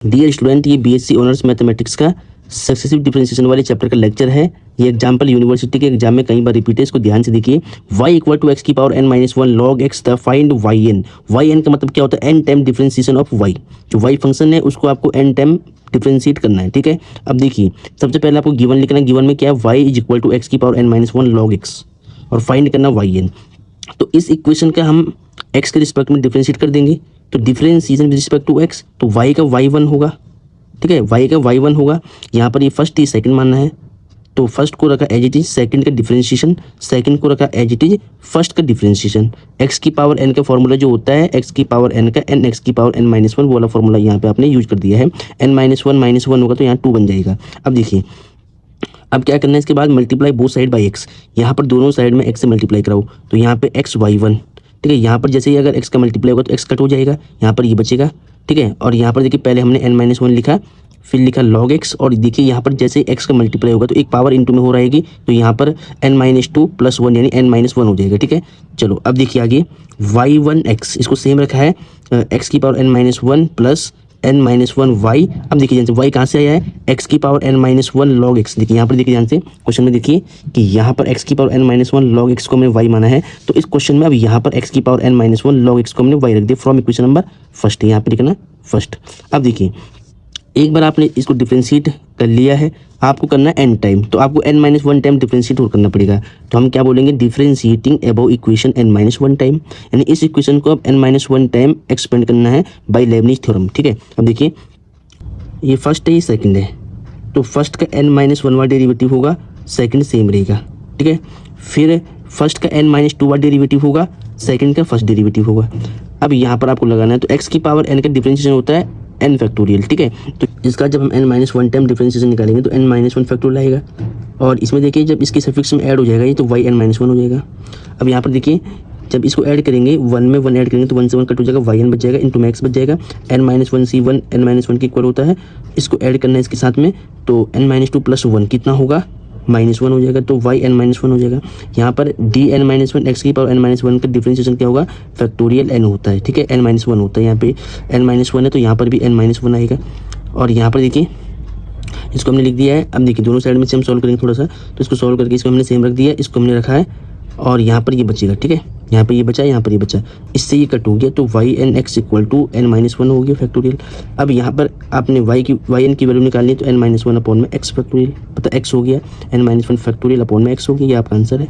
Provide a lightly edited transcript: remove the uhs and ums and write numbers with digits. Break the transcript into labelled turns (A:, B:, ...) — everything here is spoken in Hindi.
A: डियर स्टूडेंट, ये बीएससी ऑनर्स मैथमेटिक्स का सक्सेसिव डिफरेंशिएशन वाले चैप्टर का लेक्चर है। ये एग्जाम्पल यूनिवर्सिटी के एग्जाम में कई बार रिपीट है, इसको ध्यान से देखिए। y इक्वल टू एक्स की power n minus one log x the find yn। yn का मतलब क्या होता है? n time differentiation of y। जो y फंक्शन है उसको आपको n टाइम डिफरेंशिएट करना है, ठीक है। अब देखिए, सबसे पहले आपको गिवन लिखना है। गिवन में क्या है? y is equal to X की power n minus one log X और फाइंड करना yn। तो इस इक्वेशन का हम x के रिस्पेक्ट में डिफरेंशिएट कर देंगे। तो differentiation with respect to x, तो y का y1 होगा, ठीक है। y का y1 होगा। यहाँ पर ये फर्स्ट ही सेकंड मानना है, तो फर्स्ट को रखा एज इट इज सेकंड का डिफरेंशिएशन, सेकंड को रखा एज इट इज फर्स्ट का डिफरेंशिएशन। x की पावर n का फॉर्मूला जो होता है x की पावर n का n x की पावर n माइनस वन, वो वाला फॉर्मूला यहाँ पे आपने यूज कर दिया है। n माइनस वन होगा तो यहाँ 2 बन जाएगा। अब देखिए, अब क्या करना है? इसके बाद multiply both side by x। यहाँ पर दोनों साइड में x से मल्टीप्लाई कराओ, तो यहाँ पे x y1, ठीक है। यहाँ पर जैसे ही अगर x का मल्टीप्लाई होगा तो x कट हो जाएगा, यहाँ पर ये बचेगा, ठीक है। और यहाँ पर देखिए, पहले हमने n माइनस वन लिखा, फिर लिखा log x, और देखिए यहाँ पर जैसे x का मल्टीप्लाई होगा तो एक पावर इंटू में हो रहेगी, तो यहाँ पर n minus two plus one यानी n माइनस वन हो जाएगा, ठीक है। चलो अब देखिए आगे, y1x इसको सेम रखा है, x की power n minus one plus n minus one y. अब देखिए ध्यान से, y कहाँ से आया है? x की power n minus one log x. देखिए यहाँ पर देखिए ध्यान से, क्वेश्चन में देखिए कि यहाँ पर x की power n minus one log x को हमने y माना है, तो इस क्वेश्चन में अब यहाँ पर x की power n minus one log x को हमने y रख दिया फ्रॉम इक्वेशन नंबर फर्स्ट। यहाँ पे लिखना फर्स्ट। अब देखिए, एक बार आपने इसको डिफरेंशिएट कर लिया है, आपको करना है n टाइम, तो आपको n minus one time differentiate और करना पड़ेगा। तो हम क्या बोलेंगे? Differentiating above equation n minus one time, यानी इस इक्वेशन को अब n minus one time expand करना है बाय लेबनिज थ्योरम, ठीक है। अब देखिए, ये फर्स्ट है, ये सेकंड है, तो फर्स्ट का n माइनस वन वाला डेरिवेटिव होगा, सेकंड सेम रहेगा, ठीक है। फिर फर्स्ट का n माइनस टू वाला डेरिवेटिव होगा, सेकंड का फर्स्ट डेरिवेटिव होगा। अब यहाँ पर आपको लगाना है, तो x की पावर n का डिफरेंशिएशन होता है n फैक्टोरियल, ठीक है। तो इसका जब हम n minus one time differentiation निकालेंगे तो n माइनस वन फैक्टोरियल आएगा, और इसमें देखिए जब इसके सफिक्स में ऐड हो जाएगा ये, तो y n माइनस वन हो जाएगा। अब यहाँ पर देखिए, जब इसको ऐड करेंगे, वन में वन ऐड करेंगे तो वन से वन कट हो जाएगा, yn बच जाएगा, इंटू में x बच जाएगा। n माइनस वन सी वन n माइनस वन के इक्वल होता है, इसको ऐड करना है इसके साथ में, तो n minus two plus one कितना होगा? माइनस वन हो जाएगा, तो yn माइनस वन हो जाएगा। यहाँ पर dn माइनस वन एक्स की पावर n माइनस वन का डिफरेंशिएशन क्या होगा? फैक्टोरियल n होता है, ठीक है। n माइनस वन होता है, यहाँ पे n माइनस वन है तो यहाँ पर भी n माइनस वन आएगा। और यहाँ पर देखिए, इसको हमने लिख दिया है। अब देखिए, दोनों साइड में से हम सॉल्व करेंगे थोड़ा सा, तो इसको सॉल्व करके इसको हमने सेम रख दिया, इसको हमने रखा है, और यहाँ पर ये बचेगा, ठीक है। यहाँ पर ये बचा, यहाँ पर ये बचा, इससे ये कट हो गया, तो yn x equal to n minus one हो गया फैक्टोरियल। अब यहाँ पर आपने yn की वैल्यू निकालनी है, तो n माइनस वन अपॉन में x फैक्टोरियल, पता x हो गया, n minus one factorial upon में x हो गया, ये आपका आंसर है।